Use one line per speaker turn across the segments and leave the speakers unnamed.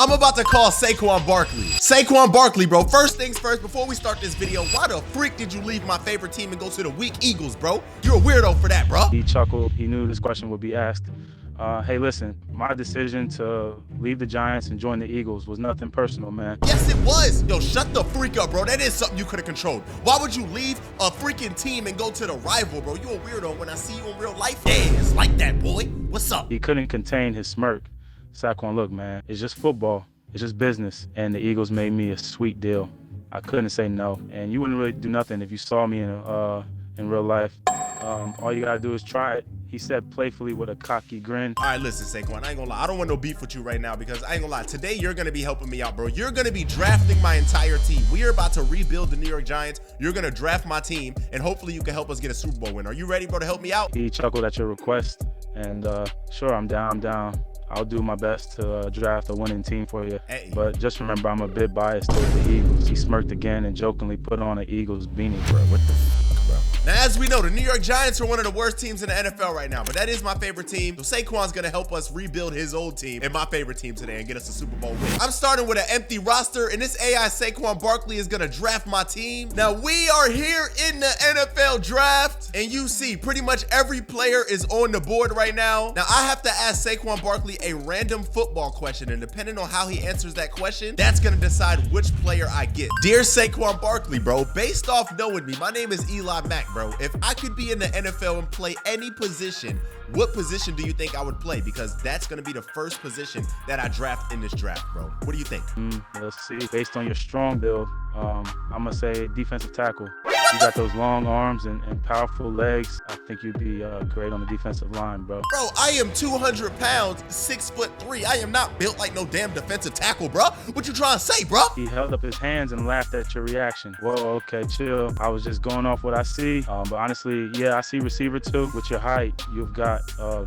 I'm about to call Saquon Barkley. Saquon Barkley, bro. First things first, before we start this video, why the freak did you leave my favorite team and go to the weak Eagles, bro? You're a weirdo for that, bro.
He chuckled. He knew this question would be asked. Hey, listen, my decision to leave the Giants and join the Eagles was nothing personal, man.
Yes, it was. Yo, shut the freak up, bro. That is something you could have controlled. Why would you leave a freaking team and go to the rival, bro? You a weirdo. When I see you in real life, yeah, it's like that, boy. What's up?
He couldn't contain his smirk. Saquon, look, man, it's just football. It's just business. And the Eagles made me a sweet deal. I couldn't say no. And you wouldn't really do nothing if you saw me in real life. All you gotta do is try it. He said playfully with a cocky grin.
All right, listen, Saquon, I ain't gonna lie. I don't want no beef with you right now because I ain't gonna lie. Today, you're gonna be helping me out, bro. You're gonna be drafting my entire team. We are about to rebuild the New York Giants. You're gonna draft my team, and hopefully you can help us get a Super Bowl win. Are you ready, bro, to help me out?
He chuckled at your request, and sure, I'm down. I'll do my best to draft a winning team for you.
Hey.
But just remember, I'm a bit biased towards the Eagles. He smirked again and jokingly put on an Eagles beanie.
Bro, what the fuck, bro? Now, as we know, the New York Giants are one of the worst teams in the NFL right now, but that is my favorite team. So Saquon's gonna help us rebuild his old team and my favorite team today and get us a Super Bowl win. I'm starting with an empty roster, and this AI Saquon Barkley is gonna draft my team. Now, we are here in the NFL draft, and you see pretty much every player is on the board right now. Now, I have to ask Saquon Barkley a random football question, and depending on how he answers that question, that's gonna decide which player I get. Dear Saquon Barkley, bro, based off knowing me, my name is AI Mack, bro. If I could be in the NFL and play any position, what position do you think I would play? Because that's going to be the first position that I draft in this draft, bro. What do you think?
Let's see. Based on your strong build, I'm going to say defensive tackle. You got those long arms and powerful legs. I think you'd be great on the defensive line, bro.
Bro, I am 200 pounds, 6'3". I am not built like no damn defensive tackle, bro. What you trying to say, bro?
He held up his hands and laughed at your reaction. Whoa, okay, chill. I was just going off what I see. But honestly, yeah, I see receiver too. With your height, you've got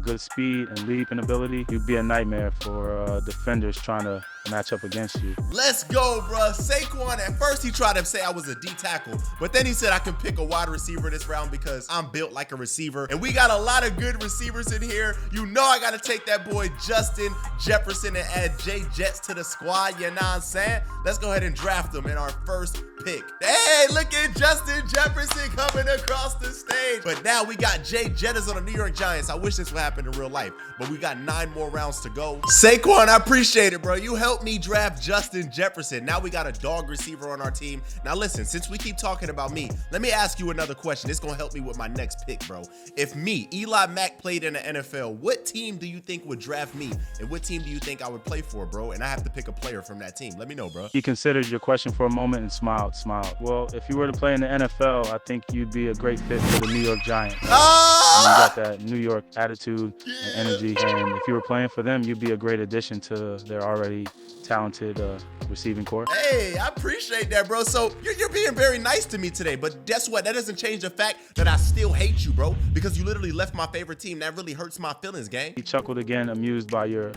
good speed and leaping ability. You'd be a nightmare for defenders trying to match up against you.
Let's go, bro. Saquon, at first he tried to say I was a D tackle, but then he said I can pick a wide receiver this round because I'm built like a receiver. And we got a lot of good receivers in here. You know I got to take that boy Justin Jefferson and add Jay Jets to the squad, you know what I'm saying? Let's go ahead and draft him in our first pick. Hey, look at Justin Jefferson coming across the stage. But now we got Jay Jettas on the New York Giants. I wish this would happen in real life, but we got 9 more rounds to go. Saquon, I appreciate it, bro. You helped me draft Justin Jefferson. Now we got a dog receiver on our team. Now listen, since we keep talking about me, let me ask you another question. It's gonna help me with my next pick, bro. If me, AI Mack, played in the NFL, what team do you think would draft me? And what team do you think I would play for, bro? And I have to pick a player from that team. Let me know, bro.
He considered your question for a moment and smiled. Well, if you were to play in the NFL, I think you'd be a great fit for the New York Giants. You got that New York attitude and energy. And if you were playing for them, you'd be a great addition to their already talented receiving corps.
Hey, I appreciate that, bro. So you're being very nice to me today, but guess what? That doesn't change the fact that I still hate you, bro, because you literally left my favorite team. That really hurts my feelings, gang.
He chuckled again, amused by your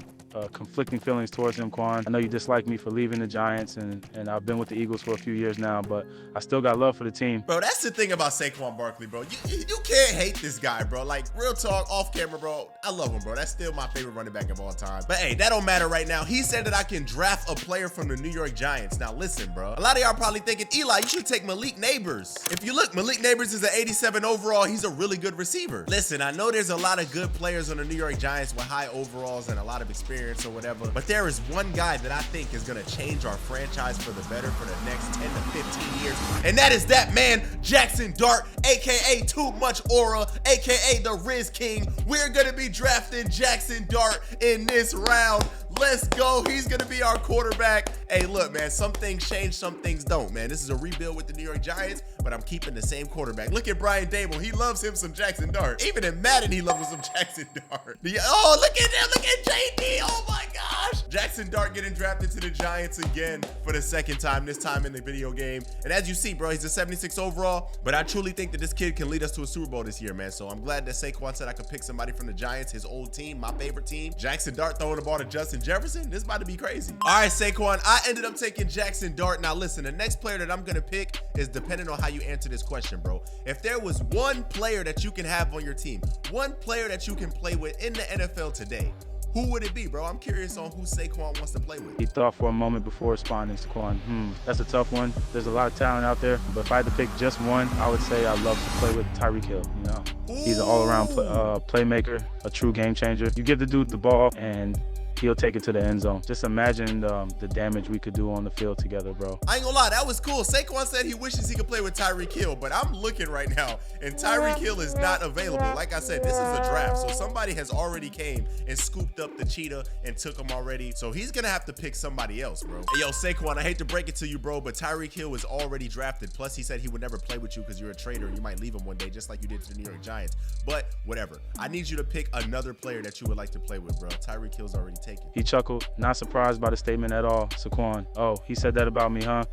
conflicting feelings towards him, Quan. I know you dislike me for leaving the Giants, and I've been with the Eagles for a few years now, but I still got love for the team.
Bro, that's the thing about Saquon Barkley, bro. You can't hate this guy, bro. Like, real talk, off camera, bro. I love him, bro. That's still my favorite running back of all time. But hey, that don't matter right now. He said that I can draft a player from the New York Giants. Now listen, bro. A lot of y'all probably thinking, Eli, you should take Malik Neighbors. If you look, Malik Neighbors is an 87 overall. He's a really good receiver. Listen, I know there's a lot of good players on the New York Giants with high overalls and a lot of experience or whatever, but there is one guy that I think is gonna change our franchise for the better for the next 10 to 15 years, and that is that man, Jackson Dart, aka Too Much Aura, aka the Riz King. We're gonna be drafting Jackson Dart in this round. Let's go. He's gonna be our quarterback. Hey, look, man, some things change, some things don't, man. This is a rebuild with the New York Giants, but I'm keeping the same quarterback. Look at Brian Dable. He loves him some Jackson Dart. Even in Madden, he loves him some Jackson Dart. Oh, look at him. Look at JD. Oh, my gosh. Jackson Dart getting drafted to the Giants again for the second time, this time in the video game. And as you see, bro, he's a 76 overall, but I truly think that this kid can lead us to a Super Bowl this year, man. So I'm glad that Saquon said I could pick somebody from the Giants, his old team, my favorite team. Jackson Dart throwing the ball to Justin Jefferson. This is about to be crazy. All right, Saquon, I ended up taking Jackson Dart. Now listen, the next player that I'm gonna pick is depending on how you answer this question, bro. If there was one player that you can have on your team, one player that you can play with in the NFL today, who would it be, bro? I'm curious on who Saquon wants to play with.
He thought for a moment before responding. Saquon, that's a tough one. There's a lot of talent out there, but if I had to pick just one, I would say I'd love to play with Tyreek Hill. You know, he's an all-around playmaker, a true game changer. You give the dude the ball, and he'll take it to the end zone. Just imagine the damage we could do on the field together, bro.
I ain't gonna lie, that was cool. Saquon said he wishes he could play with Tyreek Hill, but I'm looking right now, and Tyreek Hill is not available. Like I said, this is a draft, so somebody has already came and scooped up the cheetah and took him already, so he's gonna have to pick somebody else, bro. Hey, yo, Saquon, I hate to break it to you, bro, but Tyreek Hill is already drafted. Plus, he said he would never play with you because you're a traitor and you might leave him one day, just like you did to the New York Giants. But whatever. I need you to pick another player that you would like to play with, bro. Tyreek Hill's already taken.
He chuckled. Not surprised by the statement at all. Saquon, oh, he said that about me, huh?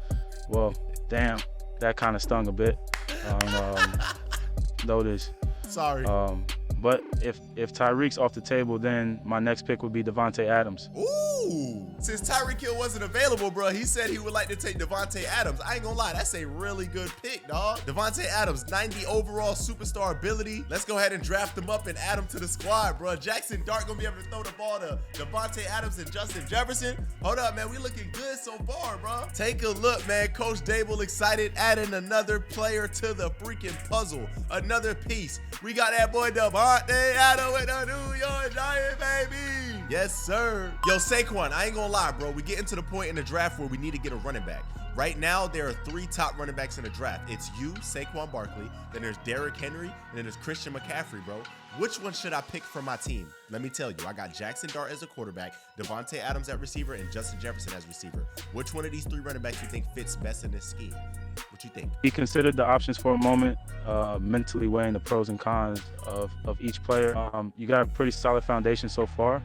Well, damn, that kind of stung a bit. Notice.
Sorry.
But if Tyreek's off the table, then my next pick would be Davante Adams.
Ooh. Since Tyreek Hill wasn't available, bro, he said he would like to take Davante Adams. I ain't gonna lie, that's a really good pick, dog. Davante Adams, 90 overall superstar ability. Let's go ahead and draft him up and add him to the squad, bro. Jackson Dart gonna be able to throw the ball to Davante Adams and Justin Jefferson. Hold up, man, we looking good so far, bro. Take a look, man. Coach Dable excited, adding another player to the freaking puzzle. Another piece. We got that boy Davante Adams with the New York Giants, baby. Yes, sir. Yo, Saquon, I ain't gonna lie, bro. We getting to the point in the draft where we need to get a running back. Right now, there are 3 top running backs in the draft. It's you, Saquon Barkley, then there's Derrick Henry, and then there's Christian McCaffrey, bro. Which one should I pick for my team? Let me tell you, I got Jackson Dart as a quarterback, Davante Adams at receiver, and Justin Jefferson as receiver. Which one of these 3 running backs you think fits best in this scheme? What you think?
He considered the options for a moment, mentally weighing the pros and cons of each player. You got a pretty solid foundation so far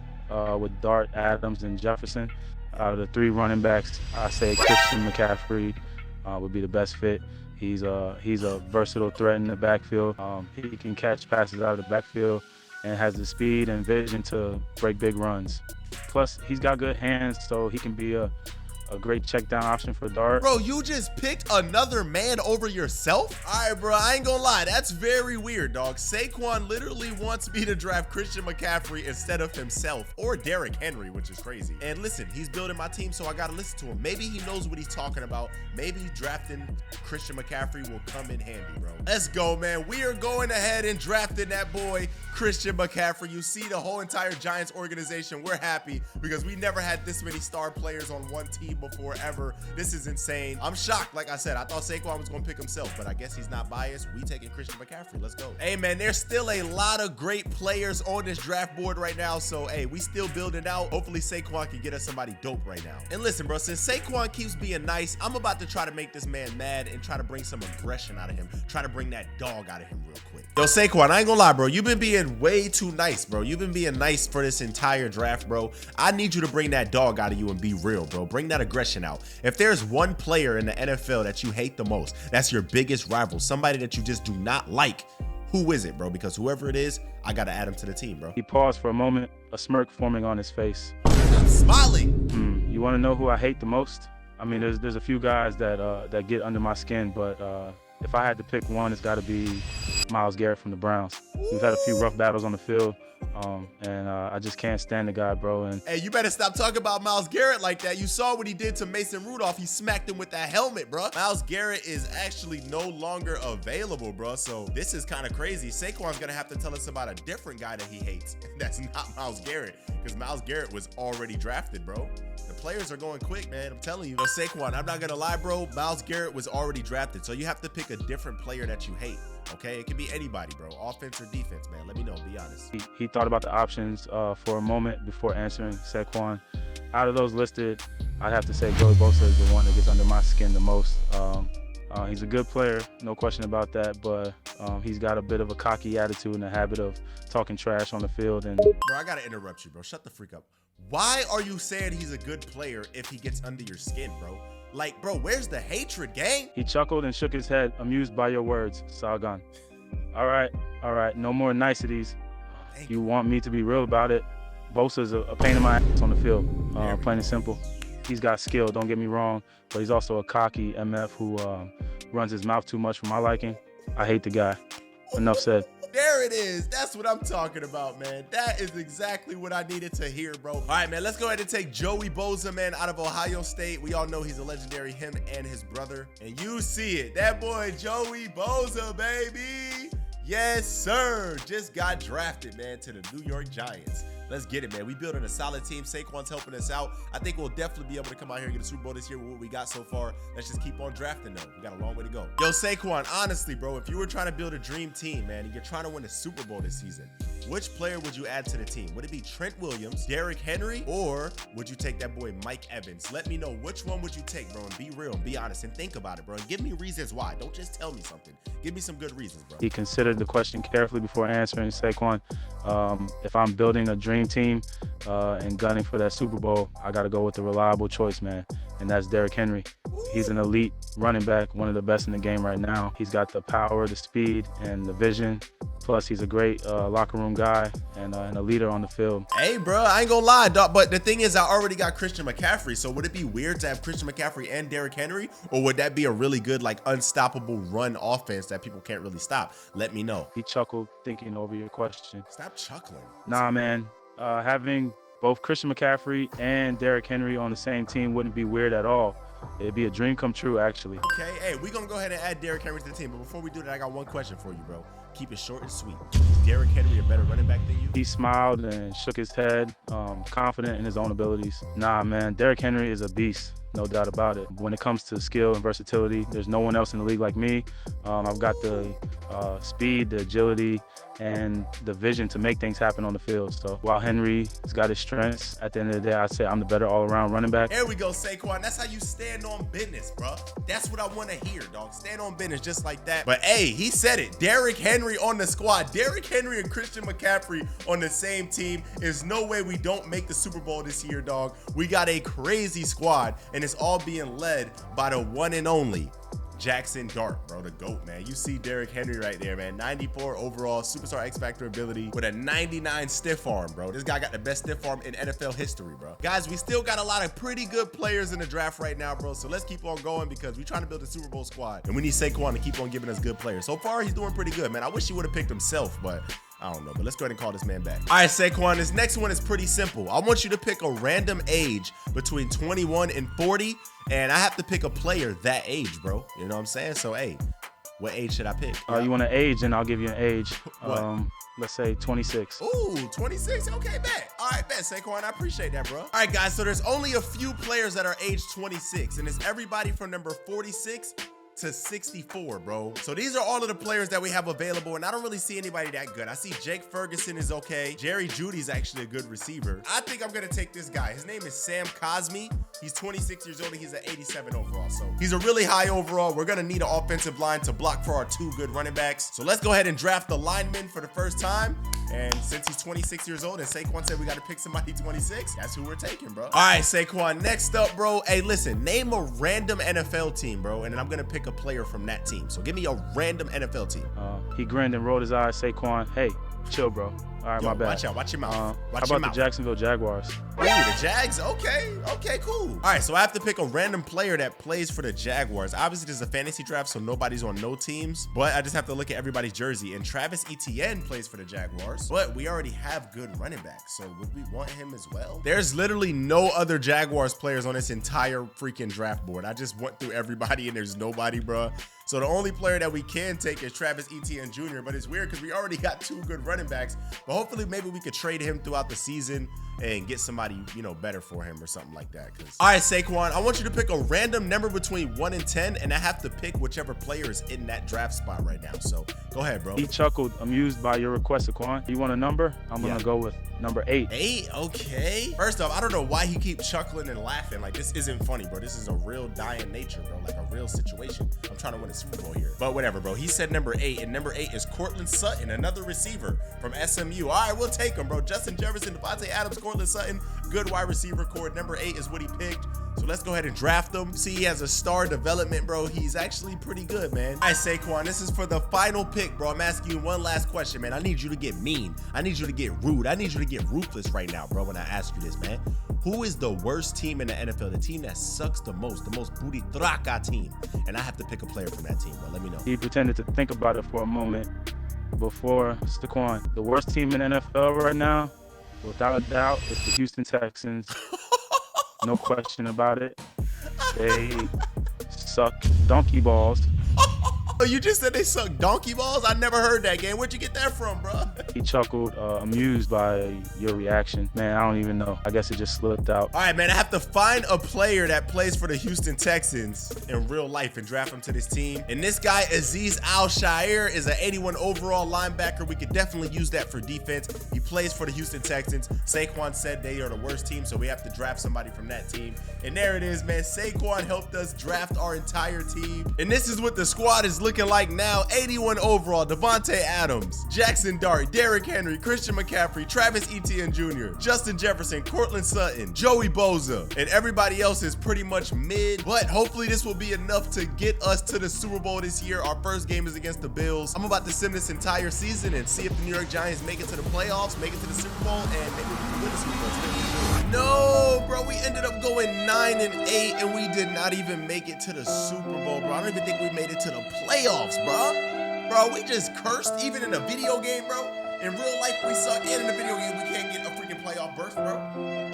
with Dart, Adams, and Jefferson. Out of the 3 running backs, I say Christian McCaffrey would be the best fit. He's a versatile threat in the backfield. He can catch passes out of the backfield and has the speed and vision to break big runs. Plus, he's got good hands, so he can be a great check down option for Dart.
Bro, you just picked another man over yourself? All right, bro, I ain't gonna lie. That's very weird, dog. Saquon literally wants me to draft Christian McCaffrey instead of himself or Derrick Henry, which is crazy. And listen, he's building my team, so I gotta listen to him. Maybe he knows what he's talking about. Maybe drafting Christian McCaffrey will come in handy, bro. Let's go, man. We are going ahead and drafting that boy, Christian McCaffrey. You see the whole entire Giants organization, we're happy because we never had this many star players on one team before ever. This is insane. I'm shocked. Like I said, I thought Saquon was gonna pick himself, but I guess he's not biased. We taking Christian McCaffrey. Let's go. Hey, man, there's still a lot of great players on this draft board right now, so hey, we still building out. Hopefully Saquon can get us somebody dope right now. And listen, bro, since Saquon keeps being nice, I'm about to try to make this man mad and try to bring some aggression out of him. Try to bring that dog out of him real quick. Yo, Saquon, I ain't gonna lie, bro. You've been being way too nice, bro. You've been being nice for this entire draft, bro. I need you to bring that dog out of you and be real, bro. Bring that aggression out. If there's one player in the NFL that you hate the most, that's your biggest rival, somebody that you just do not like, who is it, bro? Because whoever it is, I gotta add him to the team, bro.
He paused for a moment, a smirk forming on his face.
I'm smiling.
You want to know who I hate the most? I mean, there's a few guys that get under my skin, but if I had to pick one, it's got to be Myles Garrett from the Browns. We've had a few rough battles on the field, and I just can't stand the guy, bro. And
hey, you better stop talking about Myles Garrett like that. You saw what he did to Mason Rudolph. He smacked him with that helmet, bro. Myles Garrett is actually no longer available, bro. So this is kind of crazy. Saquon's gonna have to tell us about a different guy that he hates. That's not Myles Garrett, because Myles Garrett was already drafted, bro. The players are going quick, man. I'm telling you. Yo, Saquon, I'm not gonna lie, bro. Myles Garrett was already drafted, so you have to pick a different player that you hate. Okay, it can be anybody, bro. Offense or defense, man. Let me know. Be honest.
He thought about the options for a moment before answering. Saquon, out of those listed, I'd have to say Joey Bosa is the one that gets under my skin the most. He's a good player, no question about that, but he's got a bit of a cocky attitude and a habit of talking trash on the field. And
bro, I gotta interrupt you, bro. Shut the freak up. Why are you saying he's a good player if he gets under your skin, bro? Like, bro, where's the hatred, gang?
He chuckled and shook his head, amused by your words, Saquon. All right, no more niceties. You want me to be real about it? Bosa's a pain in my ass on the field, plain and simple. He's got skill, don't get me wrong, but he's also a cocky MF who runs his mouth too much for my liking. I hate the guy. Enough said.
There it is. That's what I'm talking about, man. That is exactly what I needed to hear, bro. All right, man, let's go ahead and take Joey Bosa, man, out of Ohio State. We all know he's a legendary, him and his brother. And you see it. That boy, Joey Bosa, baby. Yes, sir. Just got drafted, man, to the New York Giants. Let's get it, man. We building a solid team. Saquon's helping us out. I think we'll definitely be able to come out here and get a Super Bowl this year with what we got so far. Let's just keep on drafting, though. We got a long way to go. Yo, Saquon, honestly, bro, if you were trying to build a dream team, man, and you're trying to win a Super Bowl this season, which player would you add to the team? Would it be Trent Williams, Derrick Henry, or would you take that boy Mike Evans? Let me know which one would you take, bro, and be real and be honest and think about it, bro. And give me reasons why. Don't just tell me something. Give me some good reasons, bro.
He considered the question carefully before answering. Saquon, if I'm building a dream team and gunning for that Super Bowl, I got to go with the reliable choice, man, and that's Derrick Henry. He's an elite running back, one of the best in the game right now. He's got the power, the speed, and the vision. Plus, he's a great locker room guy and a leader on the field.
Hey, bro, I ain't gonna lie, dog, but the thing is, I already got Christian McCaffrey, so would it be weird to have Christian McCaffrey and Derrick Henry, or would that be a really good, like, unstoppable run offense that people can't really stop? Let me know.
He chuckled thinking over your question.
Stop chuckling.
Nah, man. Having both Christian McCaffrey and Derrick Henry on the same team wouldn't be weird at all. It'd be a dream come true, actually.
Okay, hey, we're gonna go ahead and add Derrick Henry to the team, but before we do that, I got one question for you, bro. Keep it short and sweet. Is Derrick Henry a better running back than you?
He smiled and shook his head, confident in his own abilities. Nah, man, Derrick Henry is a beast, no doubt about it. When it comes to skill and versatility, there's no one else in the league like me. I've got the speed, the agility, and the vision to make things happen on the field. So while Henry's got his strengths, at the end of the day, I'd say I'm the better all-around running back.
There we go, Saquon. That's how you stand on business, bro. That's what I want to hear, dog. Stand on business just like that. But hey, he said it. Derrick Henry on the squad. Derrick Henry and Christian McCaffrey on the same team. There's no way we don't make the Super Bowl this year, dog. We got a crazy squad, and it's all being led by the one and only Jackson Dart, bro, the GOAT, man. You see Derrick Henry right there, man. 94 overall, superstar X-Factor ability with a 99 stiff arm, bro. This guy got the best stiff arm in NFL history, bro. Guys, we still got a lot of pretty good players in the draft right now, bro. So let's keep on going because we're trying to build a Super Bowl squad. And we need Saquon to keep on giving us good players. So far, he's doing pretty good, man. I wish he would have picked himself, but I don't know, but let's go ahead and call this man back. All right, Saquon, this next one is pretty simple. I want you to pick a random age between 21 and 40, and I have to pick a player that age, bro. You know what I'm saying? So, hey, what age should I pick?
You want an age, and I'll give you an age.
What?
Let's say 26.
Ooh, 26? Okay, bet. All right, bet, Saquon. I appreciate that, bro. All right, guys, so there's only a few players that are age 26, and it's everybody from number 46 to 64, bro. So these are all of the players that we have available, and I don't really see anybody that good. I see Jake Ferguson is okay. Jerry Jeudy's actually a good receiver. I think I'm gonna take this guy. His name is Sam Cosmi. He's 26 years old and he's an 87 overall. So he's a really high overall. We're gonna need an offensive line to block for our two good running backs. So let's go ahead and draft the lineman for the first time. And since he's 26 years old and Saquon said we got to pick somebody 26, that's who we're taking, bro. All right, Saquon, next up, bro. Hey, listen, name a random NFL team, bro, and then I'm going to pick a player from that team. So give me a random NFL team.
He grinned and rolled his eyes. Saquon, hey, chill, bro. All right,
Yo,
my bad.
Watch out. Watch your mouth.
How about the Jacksonville Jaguars?
Ooh, the Jags? Okay, cool. All right, so I have to pick a random player that plays for the Jaguars. Obviously, this is a fantasy draft, so nobody's on no teams, but I just have to look at everybody's jersey. And Travis Etienne plays for the Jaguars, but we already have good running backs, so would we want him as well? There's literally no other Jaguars players on this entire freaking draft board. I just went through everybody, and there's nobody, bro. So the only player that we can take is Travis Etienne Jr., but it's weird because we already got two good running backs, but hopefully maybe we could trade him throughout the season and get somebody, you know, better for him or something like that. All right, Saquon, I want you to pick a random number between 1 and 10, and I have to pick whichever player is in that draft spot right now. So go ahead, bro.
He chuckled, amused by your request, Saquon. You want a number? I'm going to go with number 8.
8? Okay. First off, I don't know why he keeps chuckling and laughing. Like, this isn't funny, bro. This is a real dying nature, bro. Like a real situation. I'm trying to win a Super Bowl here. But whatever, bro. He said number 8, and number 8 is Cortland Sutton, another receiver from SMU. All right, we'll take him, bro. Justin Jefferson, Devontae Adams, Cortland Sutton, good wide receiver core. Number 8 is what he picked. So let's go ahead and draft him. See, he has a star development, bro. He's actually pretty good, man. All right, Saquon, this is for the final pick, bro. I'm asking you one last question, man. I need you to get mean. I need you to get rude. I need you to get ruthless right now, bro, when I ask you this, man. Who is the worst team in the NFL? The team that sucks the most booty traca team. And I have to pick a player from that team, bro. Let me know.
He pretended to think about it for a moment, before Saquon. The worst team in NFL right now, without a doubt, is the Houston Texans. No question about it. They suck donkey balls.
Oh, you just said they suck donkey balls? I never heard that, game. Where'd you get that from, bro?
He chuckled, amused by your reaction. Man, I don't even know. I guess it just slipped out.
All right, man, I have to find a player that plays for the Houston Texans in real life and draft him to this team. And this guy, Azeez Al-Shaair, is an 81 overall linebacker. We could definitely use that for defense. He plays for the Houston Texans. Saquon said they are the worst team, so we have to draft somebody from that team. And there it is, man. Saquon helped us draft our entire team. And this is what the squad is looking like now. 81 overall, Devontae Adams, Jackson Dart, Derrick Henry, Christian McCaffrey, Travis Etienne Jr., Justin Jefferson, Cortland Sutton, Joey Bosa, and everybody else is pretty much mid, but hopefully this will be enough to get us to the Super Bowl this year. Our first game is against the Bills. I'm about to sim this entire season and see if the New York Giants make it to the playoffs, make it to the Super Bowl, and maybe we can win the Super Bowl today. No, bro, we ended up going 9-8, and we did not even make it to the Super Bowl, bro. I don't even think we made it to the playoffs, bro. Bro, we just cursed even in a video game, bro. In real life, we suck, and in the video game, we can't get a freaking playoff berth, bro.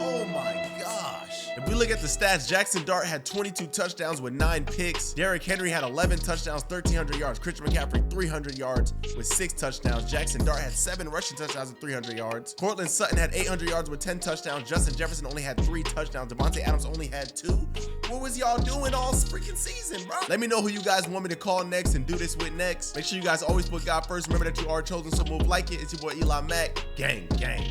Oh my gosh. If we look at the stats, Jackson Dart had 22 touchdowns with 9 picks. Derrick Henry had 11 touchdowns, 1,300 yards. Christian McCaffrey, 300 yards with 6 touchdowns. Jackson Dart had 7 rushing touchdowns and 300 yards. Cortland Sutton had 800 yards with 10 touchdowns. Justin Jefferson only had 3 touchdowns. Devontae Adams only had 2. What was y'all doing all freaking season, bro? Let me know who you guys want me to call next and do this with next. Make sure you guys always put God first. Remember that you are chosen, so move like it. It's your boy Eli Mack. Gang, gang.